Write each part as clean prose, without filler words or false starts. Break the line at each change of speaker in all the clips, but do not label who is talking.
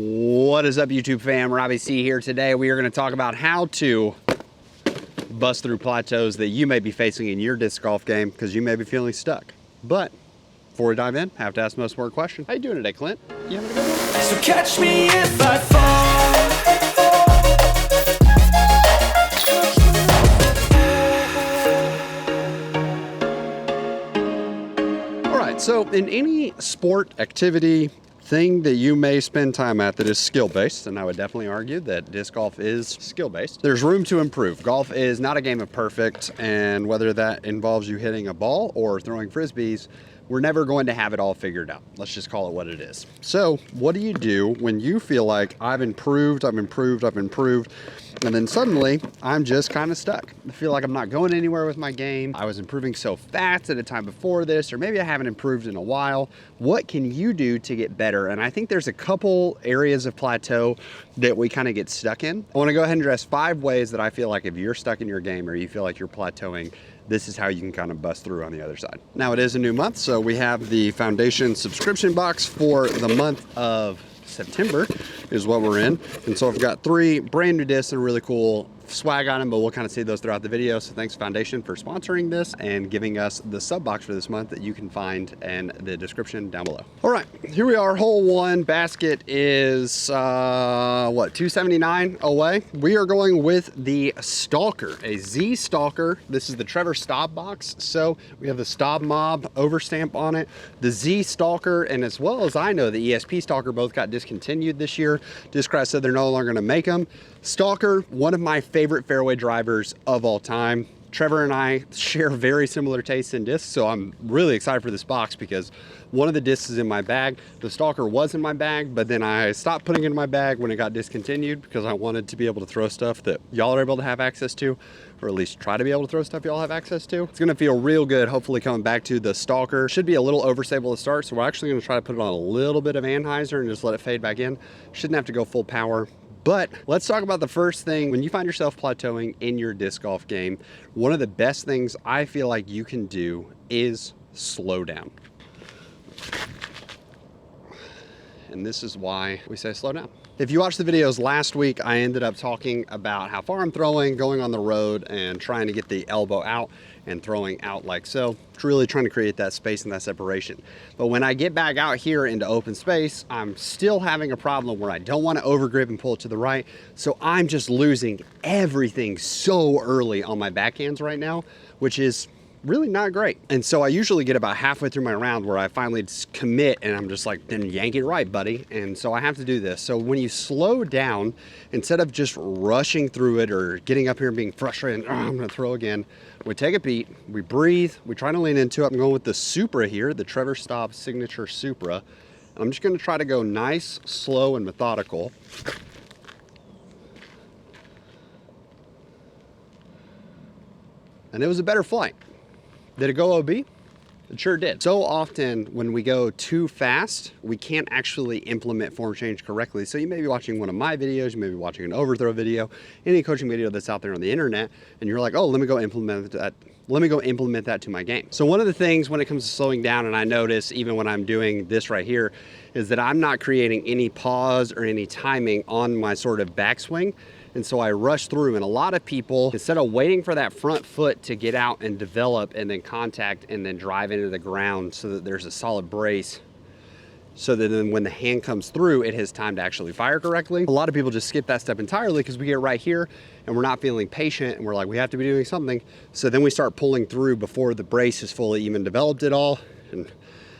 What is up, YouTube fam? Robbie C here. Today we are going to talk about how to bust through plateaus that you may be facing in your disc golf game because you may be feeling stuck. But before we dive in, I have to ask the most important question. How you doing today, Clint? You having a good one?
So catch me if I fall.
All right, so in any sport, activity, thing that you may spend time at that is skill-based, and I would definitely argue that disc golf is skill-based, there's room to improve. Golf is not a game of perfect, and whether that involves you hitting a ball or throwing frisbees, we're never going to have it all figured out. Let's just call it what it is. So what do you do when you feel like I've improved, and then suddenly I'm just kind of stuck? I feel like I'm not going anywhere with my game. I was improving so fast at a time before this, or maybe I haven't improved in a while. What can you do to get better? And I think there's a couple areas of plateau that we kind of get stuck in. I want to go ahead and address 5 ways that I feel like if you're stuck in your game or you feel like you're plateauing, this is how you can kind of bust through on the other side. Now it is a new month, so we have the foundation subscription box for the month of September is what we're in. And so I've got 3 brand new discs and really cool swag on them, but we'll kind of see those throughout the video. So thanks Foundation for sponsoring this and giving us the sub box for this month that you can find in the description down below. All right, here we are. Hole 1 basket is what, $279 away. We are going with the Stalker, a Z Stalker. This is the Trevor Staub box. So we have the Staub Mob overstamp on it, the Z Stalker, and as well as I know, the ESP Stalker both got discontinued this year. Discraft said they're no longer gonna make them. Stalker, one of my favorite fairway drivers of all time. Trevor and I share very similar tastes in discs, so I'm really excited for this box because one of the discs is in my bag. The Stalker was in my bag, but then I stopped putting it in my bag when it got discontinued because I wanted to be able to throw stuff that y'all are able to have access to, or at least try to be able to throw stuff y'all have access to. It's gonna feel real good, hopefully coming back to the Stalker. Should be a little overstable to start, so we're actually gonna try to put it on a little bit of Anheuser and just let it fade back in. Shouldn't have to go full power. But let's talk about the first thing. When you find yourself plateauing in your disc golf game, one of the best things I feel like you can do is slow down. And this is why we say slow down. If you watched the videos last week, I ended up talking about how far I'm throwing, going on the road and trying to get the elbow out and throwing out like so. It's really trying to create that space and that separation. But when I get back out here into open space, I'm still having a problem where I don't want to overgrip and pull it to the right. So I'm just losing everything so early on my backhands right now, which is really not great. And so I usually get about halfway through my round where I finally just commit and I'm just like, then yank it right, buddy. And so I have to do this. So when you slow down, instead of just rushing through it or getting up here and being frustrated, and, I'm gonna throw again, we take a beat, we breathe, we try to lean into it. I'm going with the Supra here, the Trevor Staub Signature Supra. I'm just gonna try to go nice, slow, and methodical. And it was a better flight. Did it go OB? It sure did. So often when we go too fast, we can't actually implement form change correctly. So you may be watching one of my videos, you may be watching an overthrow video, any coaching video that's out there on the internet, and you're like, oh, let me go implement that. Let me go implement that to my game. So one of the things when it comes to slowing down, and I notice even when I'm doing this right here, is that I'm not creating any pause or any timing on my sort of backswing. And so I rush through, and a lot of people, instead of waiting for that front foot to get out and develop and then contact and then drive into the ground so that there's a solid brace, so that then when the hand comes through, it has time to actually fire correctly. A lot of people just skip that step entirely because we get right here and we're not feeling patient and we're like, we have to be doing something. So then we start pulling through before the brace is fully even developed at all. And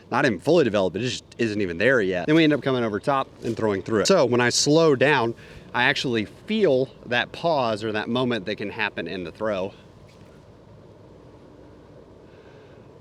not even fully developed, it just isn't even there yet. Then we end up coming over top and throwing through it. So when I slow down, I actually feel that pause or that moment that can happen in the throw.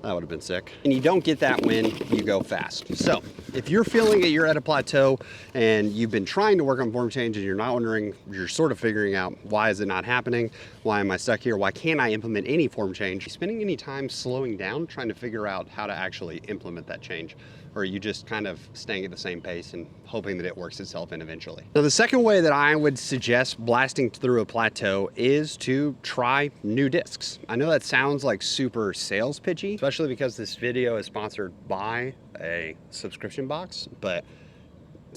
That would have been sick. And you don't get that when you go fast. So if you're feeling that you're at a plateau and you've been trying to work on form change and you're not wondering, you're sort of figuring out, why is it not happening? Why am I stuck here? Why can't I implement any form change? Spending any time slowing down, trying to figure out how to actually implement that change? Or are you just kind of staying at the same pace and hoping that it works itself in eventually? So the second way that I would suggest blasting through a plateau is to try new discs. I know that sounds like super sales pitchy, especially because this video is sponsored by a subscription box, but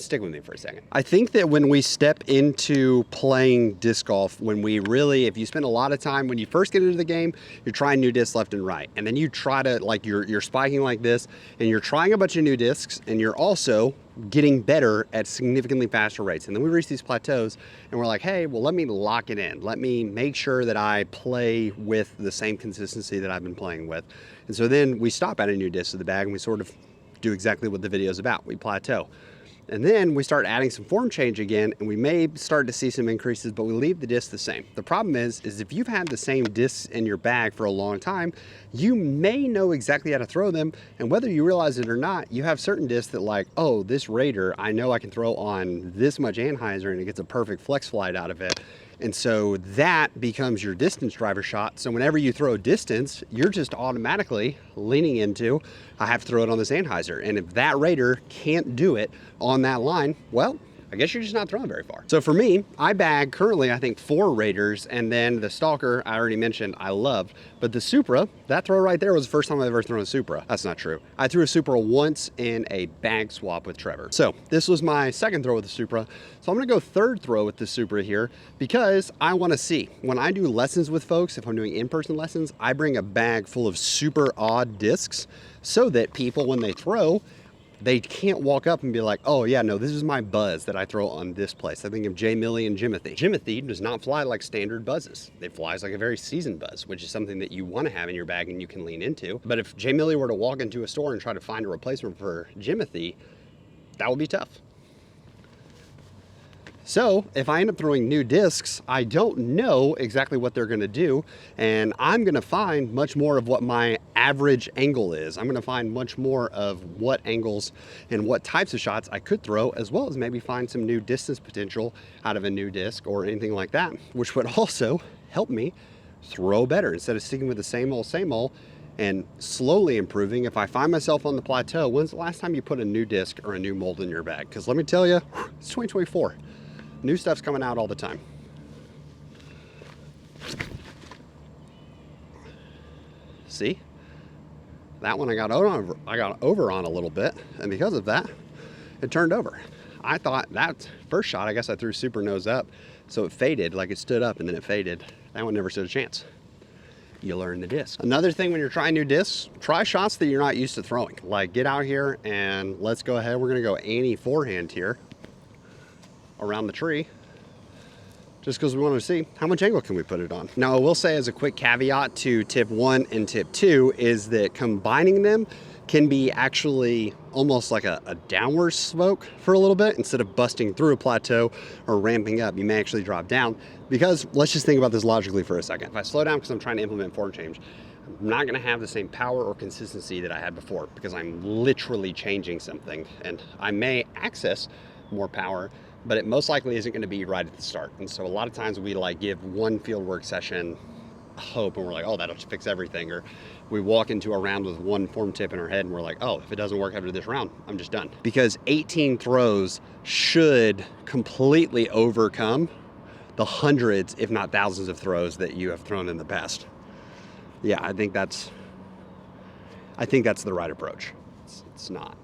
stick with me for a second. I think that when we step into playing disc golf, when we really, if you spend a lot of time, when you first get into the game, you're trying new discs left and right. And then you try to, like, you're spiking like this, and you're trying a bunch of new discs, and you're also getting better at significantly faster rates. And then we reach these plateaus and we're like, hey, well, let me lock it in. Let me make sure that I play with the same consistency that I've been playing with. And so then we stop adding new discs to the bag and we sort of do exactly what the video is about. We plateau. And then we start adding some form change again, and we may start to see some increases, but we leave the disc the same. The problem is if you've had the same discs in your bag for a long time, you may know exactly how to throw them, and whether you realize it or not, you have certain discs that, like, oh, this Raider, I know I can throw on this much anhyzer and it gets a perfect flex flight out of it. And so that becomes your distance driver shot. So whenever you throw distance, you're just automatically leaning into, I have to throw it on this anhyzer. And if that Raider can't do it on that line, well, I guess you're just not throwing very far. So for me, I bag currently, I think 4 Raiders, and then the Stalker, I already mentioned, I loved. But the Supra, that throw right there was the first time I've ever thrown a Supra. That's not true. I threw a Supra once in a bag swap with Trevor. So this was my second throw with the Supra. So I'm gonna go third throw with the Supra here because I wanna see. When I do lessons with folks, if I'm doing in-person lessons, I bring a bag full of super odd discs so that people, when they throw, they can't walk up and be like, oh yeah, no, this is my buzz that I throw on this place. I think of J Millie and Jimothy. Jimothy does not fly like standard buzzes. It flies like a very seasoned buzz, which is something that you want to have in your bag and you can lean into. But if J Millie were to walk into a store and try to find a replacement for Jimothy, that would be tough. So if I end up throwing new discs, I don't know exactly what they're gonna do, and I'm gonna find much more of what my average angle is. I'm gonna find much more of what angles and what types of shots I could throw, as well as maybe find some new distance potential out of a new disc or anything like that, which would also help me throw better instead of sticking with the same old, and slowly improving. If I find myself on the plateau, when's the last time you put a new disc or a new mold in your bag? Because let me tell you, it's 2024. New stuff's coming out all the time. See? That one I got over on a little bit, and because of that, it turned over. I thought that first shot, I guess I threw super nose up, so it faded, like it stood up and then it faded. That one never stood a chance. You learn the disc. Another thing when you're trying new discs, try shots that you're not used to throwing. Like, get out here and let's go ahead. We're gonna go Annie forehand here around the tree, just because we want to see how much angle can we put it on. Now I will say, as a quick caveat to tip 1 and tip 2, is that combining them can be actually almost like a downward smoke for a little bit. Instead of busting through a plateau or ramping up, you may actually drop down. Because let's just think about this logically for a second. If I slow down because I'm trying to implement form change, I'm not gonna have the same power or consistency that I had before, because I'm literally changing something, and I may access more power, but it most likely isn't going to be right at the start. And so a lot of times we like give one field work session hope, and we're like, oh, that'll fix everything. Or we walk into a round with one form tip in our head and we're like, oh, if it doesn't work after this round, I'm just done. Because 18 throws should completely overcome the hundreds, if not thousands of throws that you have thrown in the past. Yeah, I think that's the right approach. It's not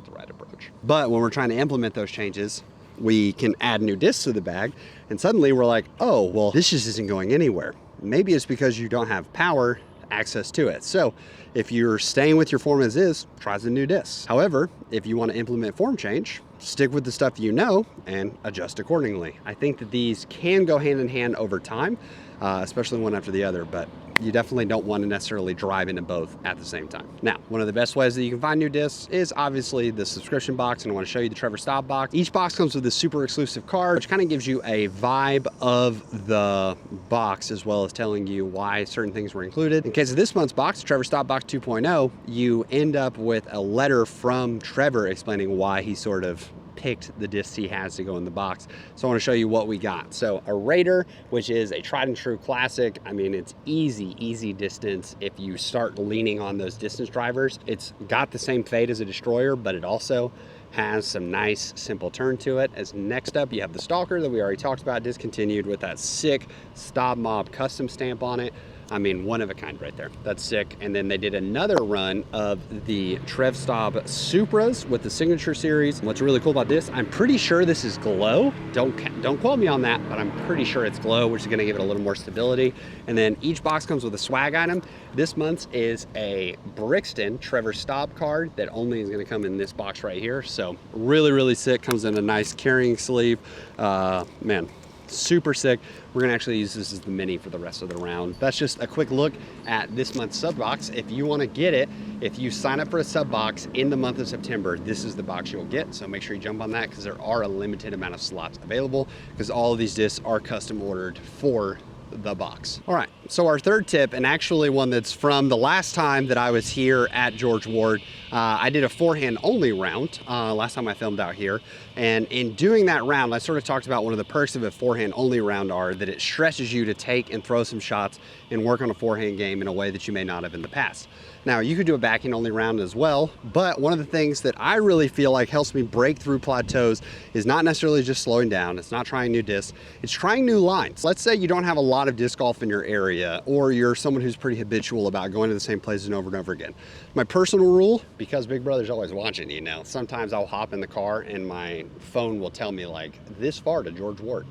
the right approach. But when we're trying to implement those changes, we can add new discs to the bag, and suddenly we're like, oh, well, this just isn't going anywhere. Maybe it's because you don't have power access to it. So if you're staying with your form as is, try some new discs. However, if you want to implement form change, stick with the stuff you know and adjust accordingly. I think that these can go hand in hand over time, especially one after the other, but you definitely don't want to necessarily drive into both at the same time. Now, one of the best ways that you can find new discs is obviously the subscription box, and I want to show you the Trevor Staub box. Each box comes with a super exclusive card, which kind of gives you a vibe of the box, as well as telling you why certain things were included. In case of this month's box, Trevor Staub box 2.0, you end up with a letter from Trevor explaining why he sort of picked the discs he has to go in the box. So I want to show you what we got. So a Raider, which is a tried and true classic. I mean, it's easy distance if you start leaning on those distance drivers. It's got the same fade as a Destroyer, but it also has some nice simple turn to it. As next up, you have the Stalker that we already talked about, discontinued, with that sick Staub Mob custom stamp on it. I mean, one of a kind right there. That's sick. And then they did another run of the Trev Staub Supras with the Signature Series. What's really cool about this, I'm pretty sure this is glow. Don't quote me on that, but I'm pretty sure it's glow, which is gonna give it a little more stability. And then each box comes with a swag item. This month's is a Brixton Trevor Staub card that only is gonna come in this box right here. So really, really sick. Comes in a nice carrying sleeve. Man, super sick. We're gonna actually use this as the mini for the rest of the round. That's just a quick look at this month's sub box. If you wanna get it, if you sign up for a sub box in the month of September, this is the box you'll get. So make sure you jump on that because there are a limited amount of slots available because all of these discs are custom ordered for the box. All right, so our third tip, and actually one that's from the last time that I was here at George Ward, I did a forehand only round last time I filmed out here. And in doing that round, I sort of talked about one of the perks of a forehand only round are that it stresses you to take and throw some shots and work on a forehand game in a way that you may not have in the past. Now, you could do a backhand only round as well, but one of the things that I really feel like helps me break through plateaus is not necessarily just slowing down. It's not trying new discs, it's trying new lines. Let's say you don't have a lot of disc golf in your area, or you're someone who's pretty habitual about going to the same places over and over again. My personal rule, because Big Brother's always watching, you know, sometimes I'll hop in the car and my phone will tell me like this far to George Ward.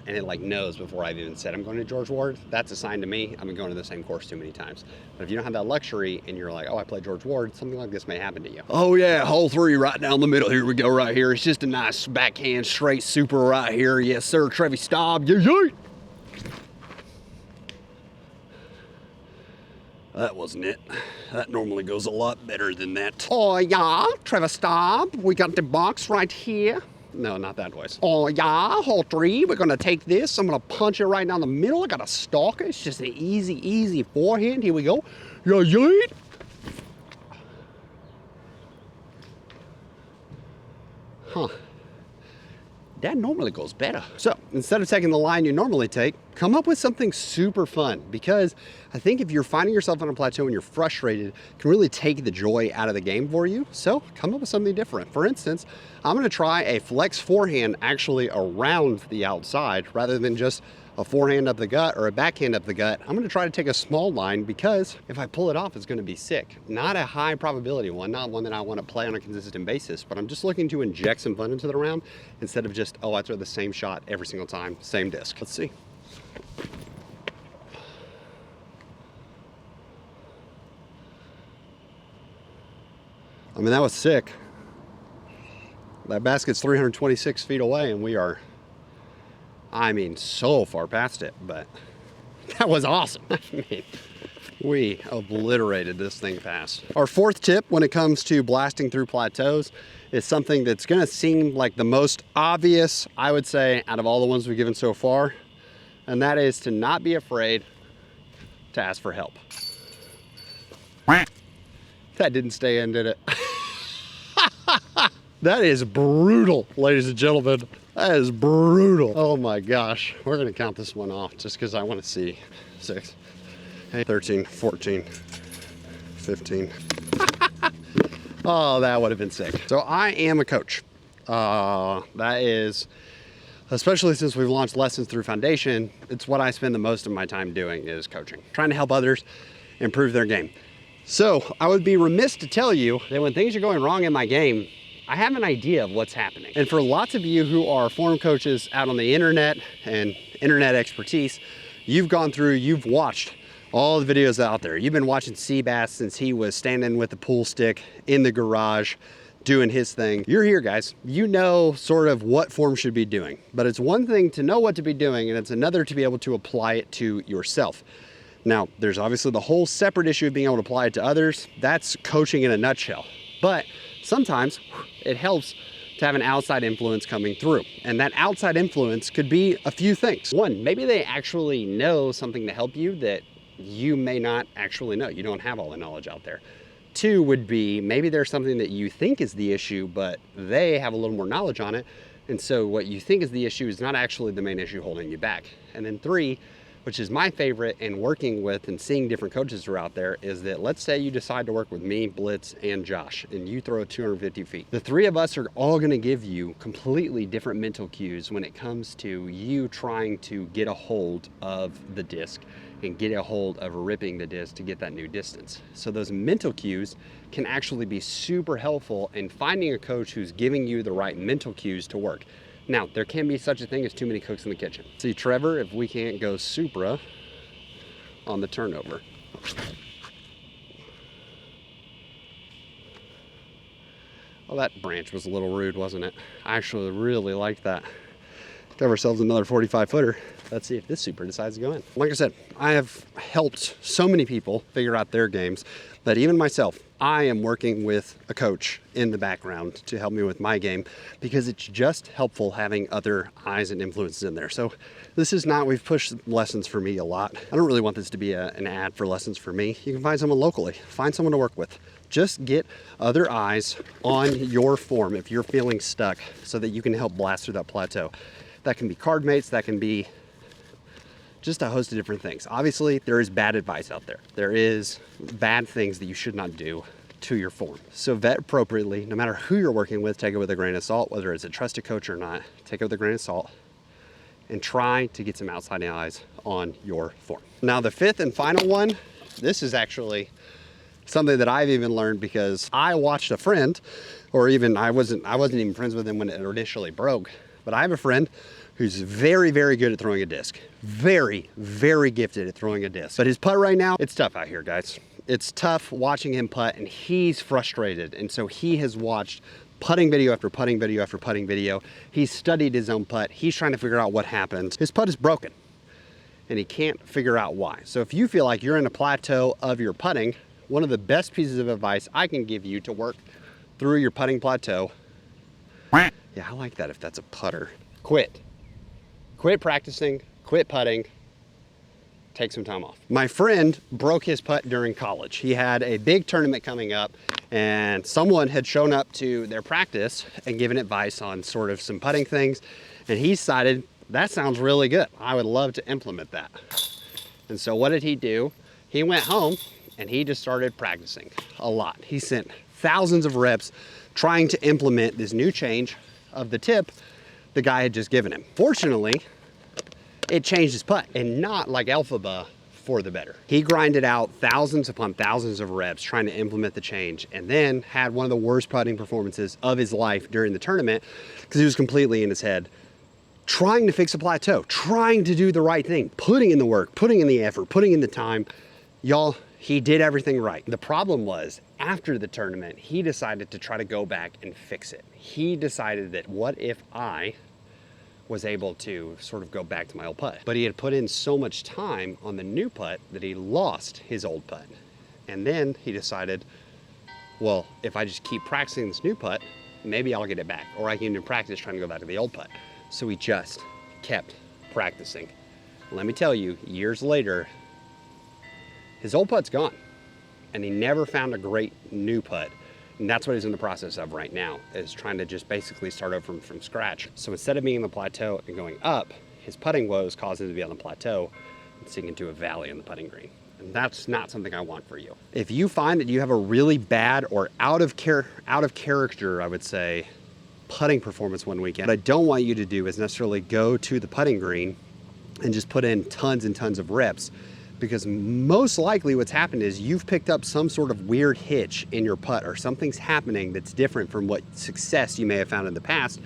And it like knows before I've even said I'm going to George Ward. That's a sign to me I've been going to the same course too many times. But if you don't have that luxury and you're like, oh, I play George Ward, something like this may happen to you. Oh yeah, hole 3 right down the middle. Here we go right here. It's just a nice backhand straight super right here. Yes sir, Trevi Staub. Yeah. That wasn't it. That normally goes a lot better than that. Oh yeah, Trevor Staub. We got the box right here. No, not that voice. Oh yeah, hole 3. We're gonna take this. I'm gonna punch it right down the middle. I got a stalker. It's just an easy forehand. Here we go. Yeah. Huh. That normally goes better. So instead of taking the line you normally take, come up with something super fun, because I think if you're finding yourself on a plateau and you're frustrated, it can really take the joy out of the game for you. So come up with something different. For instance, I'm gonna try a flex forehand actually around the outside rather than just a forehand up the gut or a backhand up the gut. I'm gonna try to take a small line because if I pull it off, it's gonna be sick. Not a high probability one, not one that I wanna play on a consistent basis, but I'm just looking to inject some fun into the round instead of just, oh, I throw the same shot every single time, same disc. Let's see. I mean, that was sick. That basket's 326 feet away and we are, I mean, so far past it, but that was awesome. I mean, we obliterated this thing past. Our fourth tip when it comes to blasting through plateaus is something that's gonna seem like the most obvious, I would say, out of all the ones we've given so far, and that is to not be afraid to ask for help. That didn't stay in, did it? That is brutal, ladies and gentlemen. That is brutal. Oh my gosh. We're gonna count this one off just because I want to see 6, 8, 13, 14, 15. Oh, that would have been sick. So I am a coach. That is, especially since we've launched lessons through Foundation, it's what I spend the most of my time doing is coaching, trying to help others improve their game. So I would be remiss to tell you that when things are going wrong in my game, I have an idea of what's happening. And for lots of you who are form coaches out on the internet and internet expertise, you've gone through, you've watched all the videos out there. You've been watching Seabass since he was standing with the pool stick in the garage doing his thing. You're here, guys. You know sort of what form should be doing, but it's one thing to know what to be doing and it's another to be able to apply it to yourself. Now, there's obviously the whole separate issue of being able to apply it to others. That's coaching in a nutshell. But sometimes it helps to have an outside influence coming through. And that outside influence could be a few things. One, maybe they actually know something to help you that you may not actually know. You don't have all the knowledge out there. Two would be maybe there's something that you think is the issue, but they have a little more knowledge on it. And so what you think is the issue is not actually the main issue holding you back. And then three, which is my favorite in working with and seeing different coaches who are out there, is that let's say you decide to work with me, Blitz, and Josh, and you throw 250 feet. The three of us are all gonna give you completely different mental cues when it comes to you trying to get a hold of the disc and get a hold of ripping the disc to get that new distance. So those mental cues can actually be super helpful in finding a coach who's giving you the right mental cues to work. Now, there can be such a thing as too many cooks in the kitchen. See, Trevor, if we can't go Supra on the turnover. Well, that branch was a little rude, wasn't it? I actually really liked that. Got ourselves another 45 footer. Let's see if this Super decides to go in. Like I said, I have helped so many people figure out their games that even myself, I am working with a coach in the background to help me with my game, because it's just helpful having other eyes and influences in there. So this is not, we've pushed lessons for me a lot. I don't really want this to be an ad for lessons for me. You can find someone locally, find someone to work with. Just get other eyes on your form if you're feeling stuck, so that you can help blast through that plateau. That can be card mates, that can be just a host of different things. Obviously, there is bad advice out there. There is bad things that you should not do to your form. So vet appropriately, no matter who you're working with, take it with a grain of salt, whether it's a trusted coach or not, take it with a grain of salt, and try to get some outside eyes on your form. Now, the fifth and final one, this is actually something that I've even learned because I watched a friend, or even I wasn't even friends with him when it initially broke, but I have a friend who's very, very good at throwing a disc. Very, very gifted at throwing a disc. But his putt right now, it's tough out here, guys. It's tough watching him putt, and he's frustrated. And so he has watched putting video after putting video after putting video. He's studied his own putt. He's trying to figure out what happened. His putt is broken, and he can't figure out why. So if you feel like you're in a plateau of your putting, one of the best pieces of advice I can give you to work through your putting plateau, yeah, I like that if that's a putter. Quit practicing, quit putting, take some time off. My friend broke his putt during college. He had a big tournament coming up, and someone had shown up to their practice and given advice on sort of some putting things, and he decided, that sounds really good. I would love to implement that. And so what did he do? He went home and he just started practicing a lot. He sent thousands of reps trying to implement this new change of the tip the guy had just given him. Fortunately, it changed his putt, and not like Alphaba, for the better. He grinded out thousands upon thousands of reps trying to implement the change, and then had one of the worst putting performances of his life during the tournament, because he was completely in his head, trying to fix a plateau, trying to do the right thing, putting in the work, putting in the effort, putting in the time. Y'all, he did everything right. The problem was, after the tournament, he decided to try to go back and fix it. He decided that, what if I was able to sort of go back to my old putt? But he had put in so much time on the new putt that he lost his old putt. And then he decided, well, if I just keep practicing this new putt, maybe I'll get it back, or I can even practice trying to go back to the old putt. So he just kept practicing. Let me tell you, years later, his old putt's gone, and he never found a great new putt. And that's what he's in the process of right now, is trying to just basically start over from scratch. So instead of being in the plateau and going up, his putting woes caused him to be on the plateau and sink into a valley on the putting green. And that's not something I want for you. If you find that you have a really bad or out of character, I would say, putting performance one weekend, what I don't want you to do is necessarily go to the putting green and just put in tons and tons of reps, because most likely what's happened is you've picked up some sort of weird hitch in your putt, or something's happening that's different from what success you may have found in the past.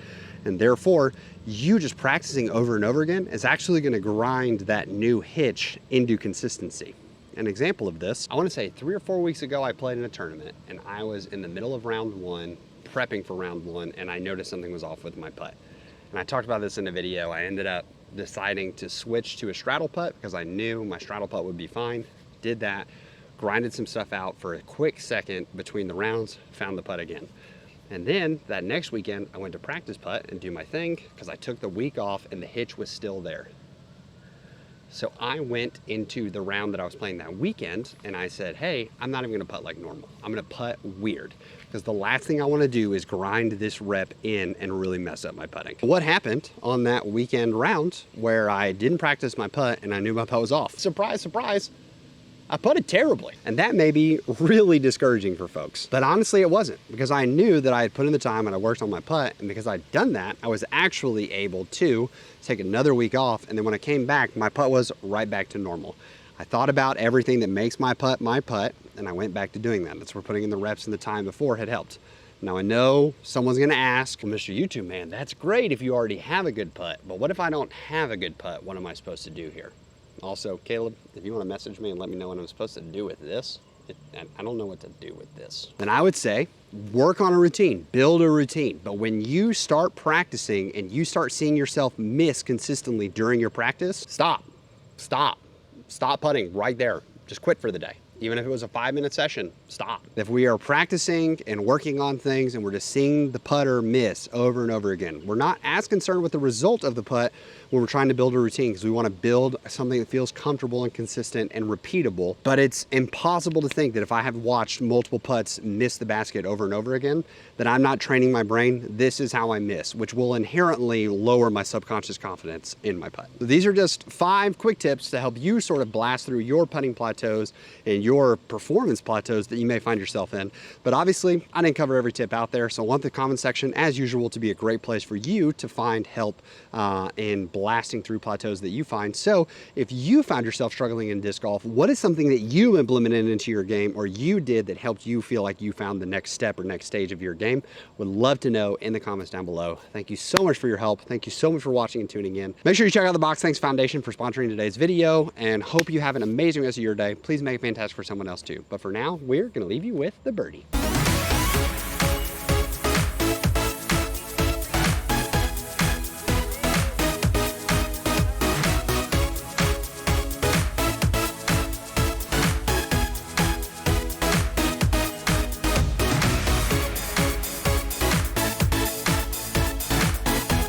And therefore, you just practicing over and over again is actually going to grind that new hitch into consistency. An example of this, I want to say 3 or 4 weeks ago, I played in a tournament, and I was in the middle of round one, prepping for round one, and I noticed something was off with my putt. And I talked about this in a video. I ended up deciding to switch to a straddle putt because I knew my straddle putt would be fine. Did that, grinded some stuff out for a quick second between the rounds, found the putt again. And then that next weekend, I went to practice putt and do my thing because I took the week off and the hitch was still there. So I went into the round that I was playing that weekend and I said, hey, I'm not even gonna putt like normal. I'm gonna putt weird, because the last thing I wanna do is grind this rep in and really mess up my putting. What happened on that weekend round where I didn't practice my putt and I knew my putt was off? Surprise, surprise, I putted terribly. And that may be really discouraging for folks, but honestly it wasn't, because I knew that I had put in the time and I worked on my putt, and because I'd done that, I was actually able to take another week off, and then when I came back, my putt was right back to normal. I thought about everything that makes my putt, and I went back to doing that. That's where putting in the reps and the time before had helped. Now I know someone's gonna ask, well, Mr. YouTube man, that's great if you already have a good putt, but what if I don't have a good putt? What am I supposed to do here? Also, Caleb, if you wanna message me and let me know what I'm supposed to do with this, I don't know what to do with this. Then I would say, work on a routine, build a routine. But when you start practicing and you start seeing yourself miss consistently during your practice, stop putting right there. Just quit for the day. Even if it was a 5-minute session, stop. If we are practicing and working on things and we're just seeing the putter miss over and over again, we're not as concerned with the result of the putt when we're trying to build a routine, because we want to build something that feels comfortable and consistent and repeatable. But it's impossible to think that if I have watched multiple putts miss the basket over and over again, that I'm not training my brain, this is how I miss, which will inherently lower my subconscious confidence in my putt. So these are just 5 quick tips to help you sort of blast through your putting plateaus and your performance plateaus that you may find yourself in. But obviously, I didn't cover every tip out there, so I want the comment section, as usual, to be a great place for you to find help in blasting through plateaus that you find. So if you found yourself struggling in disc golf, what is something that you implemented into your game or you did that helped you feel like you found the next step or next stage of your game? Would love to know in the comments down below. Thank you so much for your help. Thank you so much for watching and tuning in. Make sure you check out the Box Thanks Foundation for sponsoring today's video, and hope you have an amazing rest of your day. Please make it fantastic for someone else too. But for now, we're gonna leave you with the birdie.